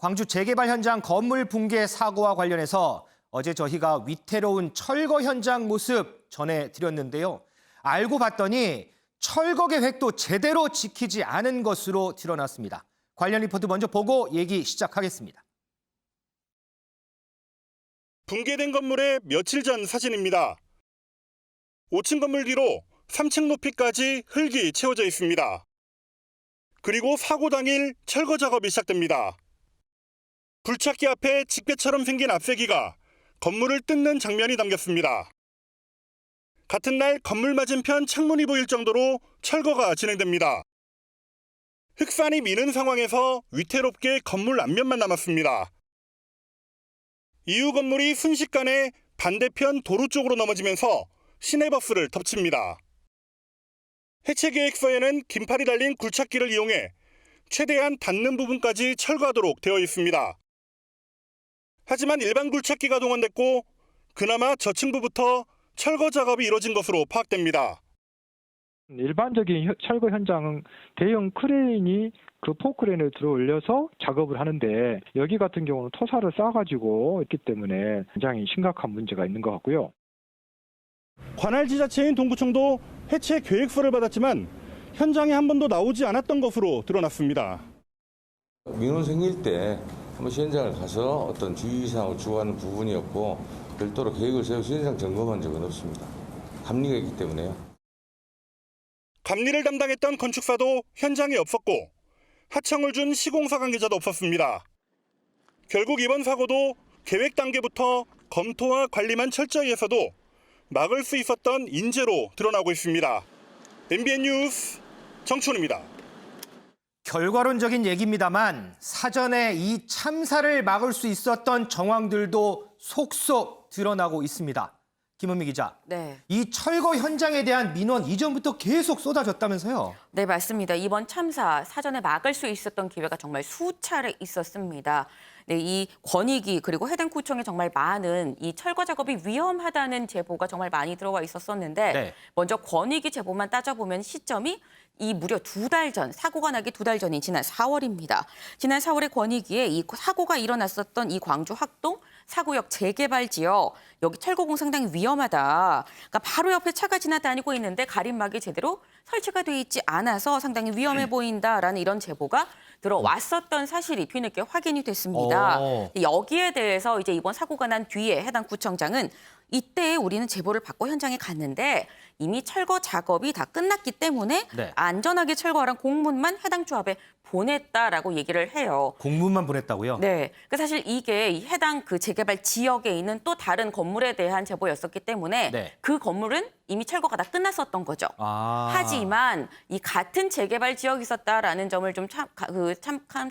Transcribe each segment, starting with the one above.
광주 재개발 현장 건물 붕괴 사고와 관련해서 어제 저희가 위태로운 철거 현장 모습 전해드렸는데요. 알고 봤더니 철거 계획도 제대로 지키지 않은 것으로 드러났습니다. 관련 리포트 먼저 보고 얘기 시작하겠습니다. 붕괴된 건물의 며칠 전 사진입니다. 5층 건물 뒤로 3층 높이까지 흙이 채워져 있습니다. 그리고 사고 당일 철거 작업이 시작됩니다. 불찾기 앞에 직배처럼 생긴 앞세기가 건물을 뜯는 장면이 담겼습니다. 같은 날 건물 맞은편 창문이 보일 정도로 철거가 진행됩니다. 흑산이 미는 상황에서 위태롭게 건물 앞면만 남았습니다. 이후 건물이 순식간에 반대편 도로 쪽으로 넘어지면서 시내버스를 덮칩니다. 해체 계획서에는 긴팔이 달린 굴착기를 이용해 최대한 닿는 부분까지 철거하도록 되어 있습니다. 하지만 일반 굴착기가 동원됐고 그나마 저층부부터 철거 작업이 이뤄진 것으로 파악됩니다. 일반적인 철거 현장은 대형 크레인이 그 포크레인을 들어 올려서 작업을 하는데 여기 같은 경우는 토사를 쌓아가지고 있기 때문에 굉장히 심각한 문제가 있는 것 같고요. 관할 지자체인 동구청도 해체 계획서를 받았지만 현장에 한 번도 나오지 않았던 것으로 드러났습니다. 민원 생길 때 한번 현장을 가서 어떤 주의사항을 주고하는 부분이었고 별도로 계획을 세워서 현장 점검한 적은 없습니다. 감리가 있기 때문에요. 감리를 담당했던 건축사도 현장에 없었고 하청을 준 시공사 관계자도 없었습니다. 결국 이번 사고도 계획 단계부터 검토와 관리만 철저히 해서도 막을 수 있었던 인재로 드러나고 있습니다. MBN 뉴스 정춘우입니다. 결과론적인 얘기입니다만 사전에 이 참사를 막을 수 있었던 정황들도 속속 드러나고 있습니다. 김은미 기자, 네. 이 철거 현장에 대한 민원 이전부터 계속 쏟아졌다면서요? 네, 맞습니다. 이번 참사 사전에 막을 수 있었던 기회가 정말 수차례 있었습니다. 네, 이 권익위 그리고 해당 구청에 정말 많은 이 철거 작업이 위험하다는 제보가 정말 많이 들어와 있었었는데 네. 먼저 권익위 제보만 따져보면 시점이 이 무려 2달 전, 사고가 나기 2달 전인 지난 4월입니다. 지난 4월에 권익위에 이 사고가 일어났었던 이 광주 학동 사구역 재개발 지역, 여기 철거공 상당히 위험하다. 그러니까 바로 옆에 차가 지나다니고 있는데 가림막이 제대로 설치가 돼 있지 않아서 상당히 위험해 보인다라는 이런 제보가 들어왔었던 사실이 뒤늦게 확인이 됐습니다. 여기에 대해서 이제 이번 사고가 난 뒤에 해당 구청장은 이때 우리는 제보를 받고 현장에 갔는데 이미 철거 작업이 다 끝났기 때문에 네. 안전하게 철거하라는 공문만 해당 조합에 보냈다라고 얘기를 해요. 공문만 보냈다고요? 네, 그 사실 이게 이 해당 그 재개발 지역에 있는 또 다른 건물에 대한 제보였었기 때문에 네. 그 건물은 이미 철거가 다 끝났었던 거죠. 하지만 이 같은 재개발 지역이 있었다라는 점을 좀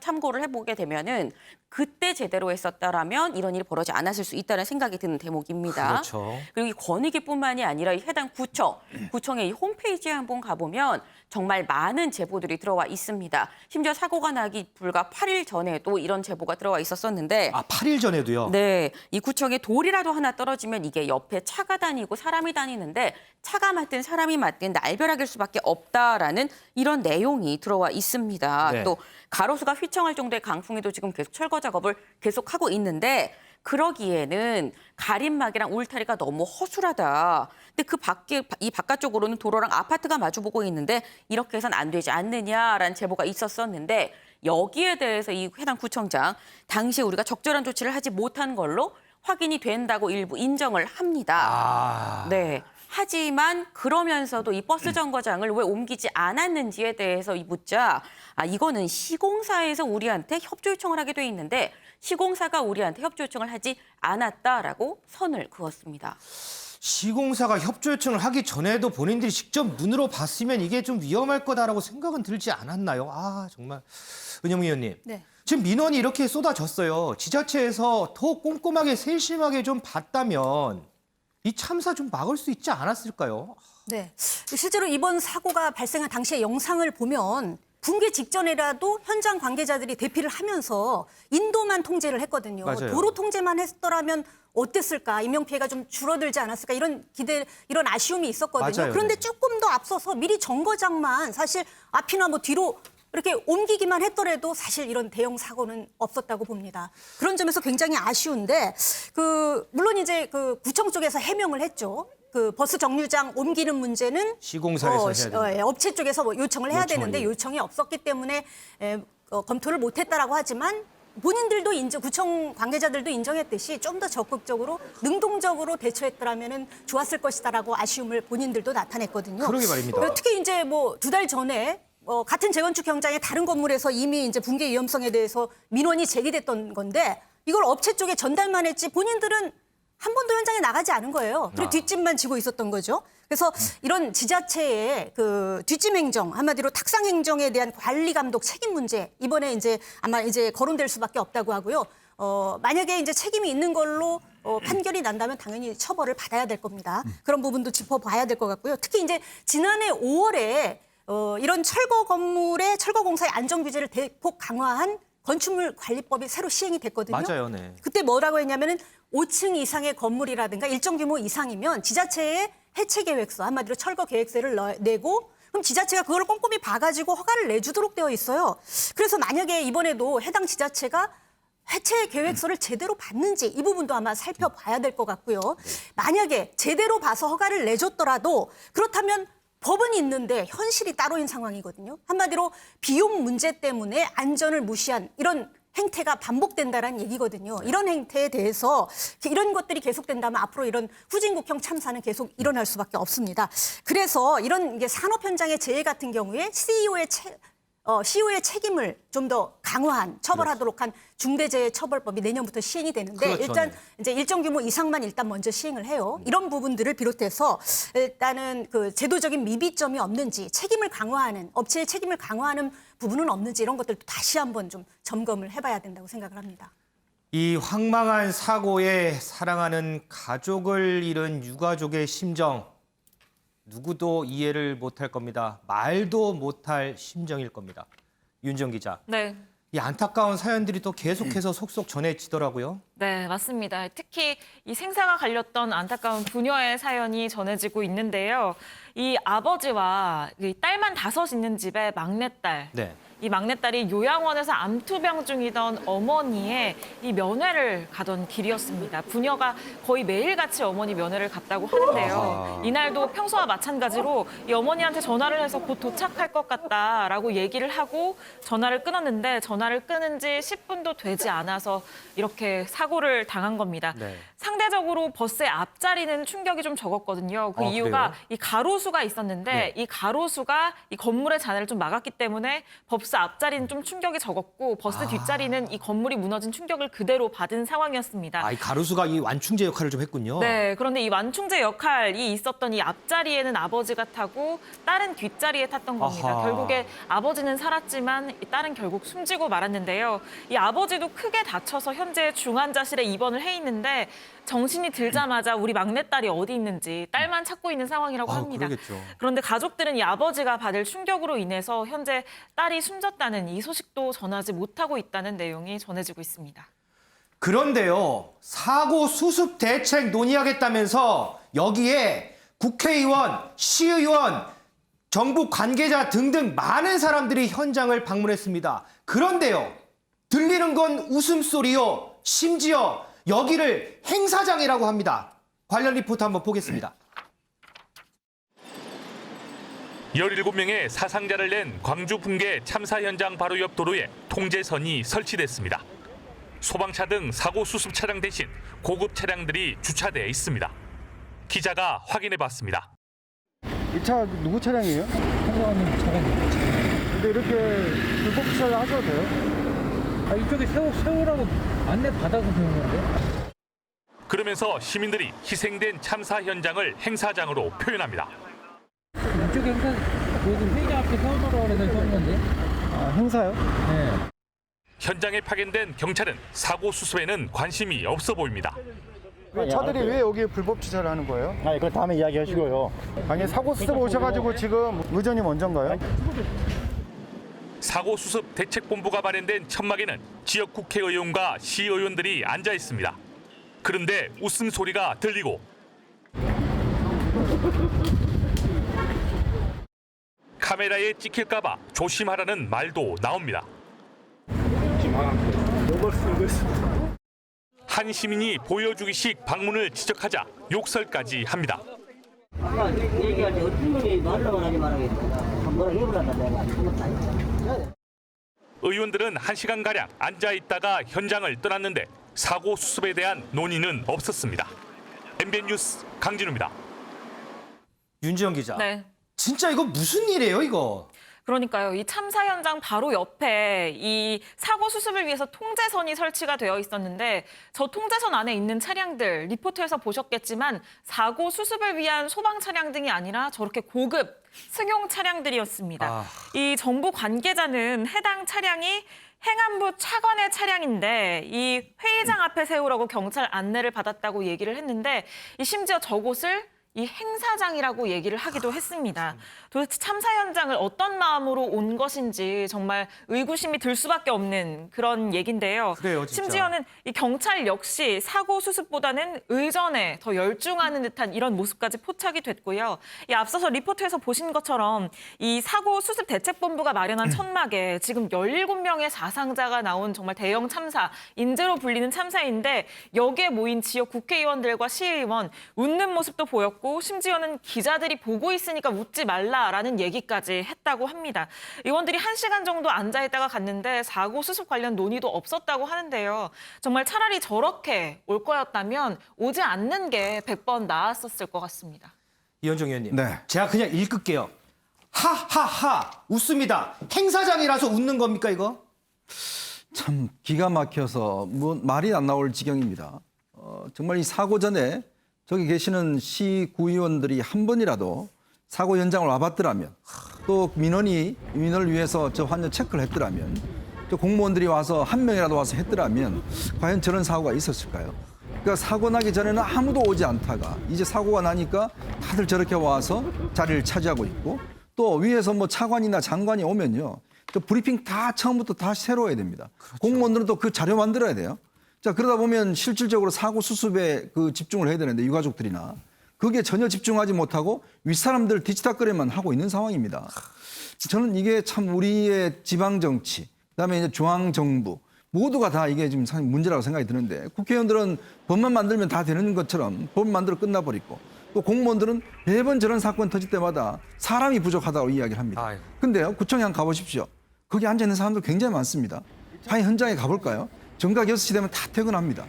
참고를 해보게 되면은 그때 제대로 했었다라면 이런 일이 벌어지지 않았을 수 있다는 생각이 드는 대목입니다. 그렇죠. 그리고 이 권익위뿐만이 아니라 이 해당 구청의 이 홈페이지에 한번 가보면 정말 많은 제보들이 들어와 있습니다. 심지어 사고가 나기 불과 8일 전에도 이런 제보가 들어와 있었었는데 8일 전에도요? 네, 이 구청에 돌이라도 하나 떨어지면 이게 옆에 차가 다니고 사람이 다니는데 차가 맞든 사람이 맞든 날벼락일 수밖에 없다라는 이런 내용이 들어와 있습니다. 네. 또 가로수가 휘청할 정도의 강풍에도 지금 계속 철거 작업을 계속하고 있는데 그러기에는 가림막이랑 울타리가 너무 허술하다. 근데 그 밖에 이 바깥쪽으로는 도로랑 아파트가 마주보고 있는데 이렇게 해서는 안 되지 않느냐라는 제보가 있었었는데 여기에 대해서 이 해당 구청장 당시에 우리가 적절한 조치를 하지 못한 걸로 확인이 된다고 일부 인정을 합니다. 네. 하지만 그러면서도 이 버스 정거장을 왜 옮기지 않았는지에 대해서 묻자 이거는 시공사에서 우리한테 협조 요청을 하게 돼 있는데 시공사가 우리한테 협조 요청을 하지 않았다라고 선을 그었습니다. 시공사가 협조 요청을 하기 전에도 본인들이 직접 눈으로 봤으면 이게 좀 위험할 거다라고 생각은 들지 않았나요? 정말. 은영 의원님. 네. 지금 민원이 이렇게 쏟아졌어요. 지자체에서 더 꼼꼼하게 세심하게 좀 봤다면 이 참사 좀 막을 수 있지 않았을까요? 네. 실제로 이번 사고가 발생한 당시의 영상을 보면 붕괴 직전에라도 현장 관계자들이 대피를 하면서 인도만 통제를 했거든요. 맞아요. 도로 통제만 했더라면 어땠을까? 인명피해가 좀 줄어들지 않았을까? 이런 기대, 이런 아쉬움이 있었거든요. 맞아요. 그런데 네. 조금 더 앞서서 미리 정거장만 사실 앞이나 뭐 뒤로 이렇게 옮기기만 했더라도 사실 이런 대형 사고는 없었다고 봅니다. 그런 점에서 굉장히 아쉬운데 물론 이제 구청 쪽에서 해명을 했죠. 버스 정류장 옮기는 문제는 시공사에서 해야 됩니다. 업체 쪽에서 요청을 해야 요청을 되는데 해요. 요청이 없었기 때문에 검토를 못했다라고 하지만 본인들도 구청 관계자들도 인정했듯이 좀 더 적극적으로 능동적으로 대처했더라면은 좋았을 것이다라고 아쉬움을 본인들도 나타냈거든요. 그러게 말입니다. 특히 이제 2달 전에 같은 재건축 현장의 다른 건물에서 이미 이제 붕괴 위험성에 대해서 민원이 제기됐던 건데 이걸 업체 쪽에 전달만 했지 본인들은 한 번도 현장에 나가지 않은 거예요. 그리고 뒷짐만 지고 있었던 거죠. 그래서 이런 지자체의 뒷짐 행정, 한마디로 탁상 행정에 대한 관리 감독 책임 문제 이번에 이제 아마 이제 거론될 수밖에 없다고 하고요. 만약에 이제 책임이 있는 걸로 판결이 난다면 당연히 처벌을 받아야 될 겁니다. 그런 부분도 짚어봐야 될 것 같고요. 특히 이제 지난해 5월에 이런 철거 건물의 철거 공사의 안전 규제를 대폭 강화한 건축물 관리법이 새로 시행이 됐거든요. 맞아요, 네. 그때 뭐라고 했냐면은 5층 이상의 건물이라든가 일정 규모 이상이면 지자체에 해체 계획서, 한마디로 철거 계획서를 내고 그럼 지자체가 그걸 꼼꼼히 봐가지고 허가를 내주도록 되어 있어요. 그래서 만약에 이번에도 해당 지자체가 해체 계획서를 제대로 받는지 이 부분도 아마 살펴봐야 될 것 같고요. 만약에 제대로 봐서 허가를 내줬더라도 그렇다면 법은 있는데 현실이 따로인 상황이거든요. 한마디로 비용 문제 때문에 안전을 무시한 이런 행태가 반복된다는 얘기거든요. 이런 행태에 대해서 이런 것들이 계속된다면 앞으로 이런 후진국형 참사는 계속 일어날 수밖에 없습니다. 그래서 이런 산업 현장의 재해 같은 경우에 CEO의 책임을 좀 더 강화한 처벌하도록 한 중대재해처벌법이 내년부터 시행이 되는데 그렇죠, 일단 네. 이제 일정 규모 이상만 일단 먼저 시행을 해요. 이런 부분들을 비롯해서 일단은 제도적인 미비점이 없는지 책임을 강화하는 업체의 책임을 강화하는 부분은 없는지 이런 것들도 다시 한번 좀 점검을 해봐야 된다고 생각을 합니다. 이 황망한 사고에 사랑하는 가족을 잃은 유가족의 심정 누구도 이해를 못할 겁니다. 말도 못할 심정일 겁니다. 윤정 기자. 네. 이 안타까운 사연들이 또 계속해서 속속 전해지더라고요. 네, 맞습니다. 특히 이 생사가 갈렸던 안타까운 부녀의 사연이 전해지고 있는데요. 이 아버지와 이 딸만 5 있는 집의 막내딸. 네. 이 막내딸이 요양원에서 암투병 중이던 어머니의 이 면회를 가던 길이었습니다. 부녀가 거의 매일같이 어머니 면회를 갔다고 하는데요. 아하. 이날도 평소와 마찬가지로 이 어머니한테 전화를 해서 곧 도착할 것 같다라고 얘기를 하고 전화를 끊었는데 전화를 끊은 지 10분도 되지 않아서 이렇게 사고를 당한 겁니다. 네. 상대적으로 버스의 앞자리는 충격이 좀 적었거든요. 그 이유가 그래요? 이 가로수가 있었는데 네. 이 가로수가 이 건물의 잔해를 좀 막았기 때문에 버스 앞자리는 좀 충격이 적었고 버스 뒷자리는 이 건물이 무너진 충격을 그대로 받은 상황이었습니다. 이 가로수가 이 완충제 역할을 좀 했군요. 네, 그런데 이 완충제 역할이 있었던 이 앞자리에는 아버지가 타고 딸은 뒷자리에 탔던 겁니다. 아하. 결국에 아버지는 살았지만 이 딸은 결국 숨지고 말았는데요. 이 아버지도 크게 다쳐서 현재 중환자실에 입원을 해 있는데 정신이 들자마자 우리 막내딸이 어디 있는지 딸만 찾고 있는 상황이라고 합니다. 그러겠죠. 그런데 가족들은 이 아버지가 받을 충격으로 인해서 현재 딸이 숨졌다는 이 소식도 전하지 못하고 있다는 내용이 전해지고 있습니다. 그런데요, 사고 수습 대책 논의하겠다면서 여기에 국회의원, 시의원, 정부 관계자 등등 많은 사람들이 현장을 방문했습니다. 그런데요, 들리는 건 웃음소리요. 심지어 여기를 행사장이라고 합니다. 관련 리포트 한번 보겠습니다. 17명의 사상자를 낸 광주 붕괴 참사 현장 바로 옆 도로에 통제선이 설치됐습니다. 소방차 등 사고 수습 차량 대신 고급 차량들이 주차돼 있습니다. 기자가 확인해봤습니다. 이 차 누구 차량이에요? 행사관님 차량이에요. 근데 이렇게 불법 주차를 하셔도 돼요? 이쪽에 세우라고 안내 받아서 세운 건데. 그러면서 시민들이 희생된 참사 현장을 행사장으로 표현합니다. 이쪽에 여기 회의장 앞에 세워놓으라고 해서 세운 건데. 행사요? 네. 현장에 파견된 경찰은 사고 수습에는 관심이 없어 보입니다. 왜 차들이 왜 여기에 불법 주차를 하는 거예요? 이거 다음에 이야기하시고요. 아니 사고 수습 오셔가지고 지금 의전이 먼저인가요? 사고 수습 대책본부가 마련된 천막에는 지역 국회의원과 시의원들이 앉아 있습니다. 그런데 웃음소리가 들리고 카메라에 찍힐까봐 조심하라는 말도 나옵니다. 한 시민이 보여주기식 방문을 지적하자 욕설까지 합니다. 얘기할 때 어떤 놈이 말로만 하지 말아야겠다. 뭐라 해보란다 내가 아무것도 아니야. 의원들은 1시간가량 앉아있다가 현장을 떠났는데 사고 수습에 대한 논의는 없었습니다. MBN 뉴스 강진우입니다. 윤지영 기자. 네. 진짜 이거 무슨 일이에요, 이거? 그러니까요. 이 참사 현장 바로 옆에 이 사고 수습을 위해서 통제선이 설치가 되어 있었는데 저 통제선 안에 있는 차량들 리포트에서 보셨겠지만 사고 수습을 위한 소방 차량 등이 아니라 저렇게 고급 승용 차량들이었습니다. 이 정부 관계자는 해당 차량이 행안부 차관의 차량인데 이 회의장 앞에 세우라고 경찰 안내를 받았다고 얘기를 했는데 이 심지어 저곳을 이 행사장이라고 얘기를 하기도 했습니다. 도대체 참사 현장을 어떤 마음으로 온 것인지 정말 의구심이 들 수밖에 없는 그런 얘긴데요. 그래요, 진짜. 심지어는 이 경찰 역시 사고 수습보다는 의전에 더 열중하는 듯한 이런 모습까지 포착이 됐고요. 이 앞서서 리포트에서 보신 것처럼 이 사고 수습 대책본부가 마련한 천막에 지금 17명의 사상자가 나온 정말 대형 참사, 인재로 불리는 참사인데 여기에 모인 지역 국회의원들과 시의원 웃는 모습도 보였고 심지어는 기자들이 보고 있으니까 웃지 말라라는 얘기까지 했다고 합니다. 의원들이 1시간 정도 앉아있다가 갔는데 사고 수습 관련 논의도 없었다고 하는데요. 정말 차라리 저렇게 올 거였다면 오지 않는 게 100번 나았었을 것 같습니다. 이현정 의원님. 네. 제가 그냥 읽을게요. 하하하 웃습니다. 행사장이라서 웃는 겁니까 이거? 참 기가 막혀서 말이 안 나올 지경입니다. 정말 이 사고 전에 저기 계시는 시구의원들이 한 번이라도 사고 현장을 와봤더라면 또 민원을 위해서 저 환자 체크를 했더라면 또 공무원들이 와서 한 명이라도 와서 했더라면 과연 저런 사고가 있었을까요? 그러니까 사고 나기 전에는 아무도 오지 않다가 이제 사고가 나니까 다들 저렇게 와서 자리를 차지하고 있고 또 위에서 뭐 차관이나 장관이 오면요. 그 브리핑 다 처음부터 다시 새로 해야 됩니다. 그렇죠. 공무원들은 또 그 자료 만들어야 돼요. 자, 그러다 보면 실질적으로 사고 수습에 그 집중을 해야 되는데 유가족들이나 그게 전혀 집중하지 못하고 윗사람들 뒤치다꺼리만 하고 있는 상황입니다. 저는 이게 참 우리의 지방 정치, 그다음에 이제 중앙 정부 모두가 다 이게 지금 상당히 문제라고 생각이 드는데 국회의원들은 법만 만들면 다 되는 것처럼 법 만들어 끝나버리고 또 공무원들은 매번 저런 사건 터질 때마다 사람이 부족하다고 이야기를 합니다. 근데요, 구청에 한번 가보십시오. 거기 앉아있는 사람들 굉장히 많습니다. 과연 현장에 가볼까요? 정각 6시 되면 다 퇴근합니다.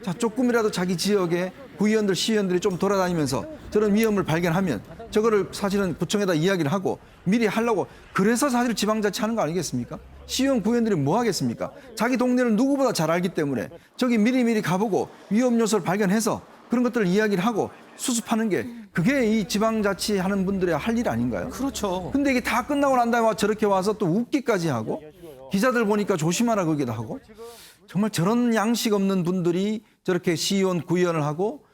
자, 조금이라도 자기 지역에 구의원들, 시의원들이 좀 돌아다니면서 저런 위험을 발견하면 저거를 사실은 구청에다 이야기를 하고 미리 하려고 그래서 사실 지방자치 하는 거 아니겠습니까? 시의원, 구의원들이 뭐 하겠습니까? 자기 동네를 누구보다 잘 알기 때문에 저기 미리미리 가보고 위험 요소를 발견해서 그런 것들을 이야기를 하고 수습하는 게 그게 이 지방자치 하는 분들의 할 일 아닌가요? 그렇죠. 근데 이게 다 끝나고 난 다음에 저렇게 와서 또 웃기까지 하고 기자들 보니까 조심하라 그러기도 하고 정말 저런 양식 없는 분들이 저렇게 시의원, 구의원을 하고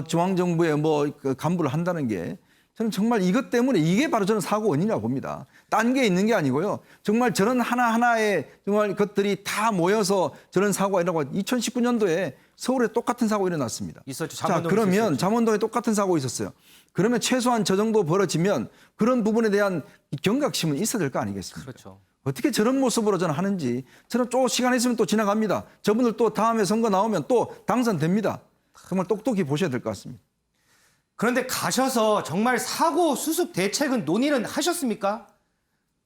중앙정부에 뭐 간부를 한다는 게 저는 정말 이것 때문에 이게 바로 저는 사고 원인이라고 봅니다. 딴 게 있는 게 아니고요. 정말 저런 하나하나의 정말 것들이 다 모여서 저런 사고가 일어나고 2019년도에 서울에 똑같은 사고 일어났습니다. 있었죠. 자, 그러면 잠원동에 똑같은 사고 있었어요. 그러면 최소한 저 정도 벌어지면 그런 부분에 대한 경각심은 있어야 될 거 아니겠습니까? 그렇죠. 어떻게 저런 모습으로 저는 하는지 저는 또 시간 있으면 또 지나갑니다. 저분들 또 다음에 선거 나오면 또 당선됩니다. 정말 똑똑히 보셔야 될 것 같습니다. 그런데 가셔서 정말 사고 수습 대책은 논의는 하셨습니까?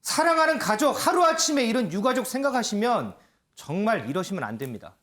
사랑하는 가족 하루아침에 이런 유가족 생각하시면 정말 이러시면 안 됩니다.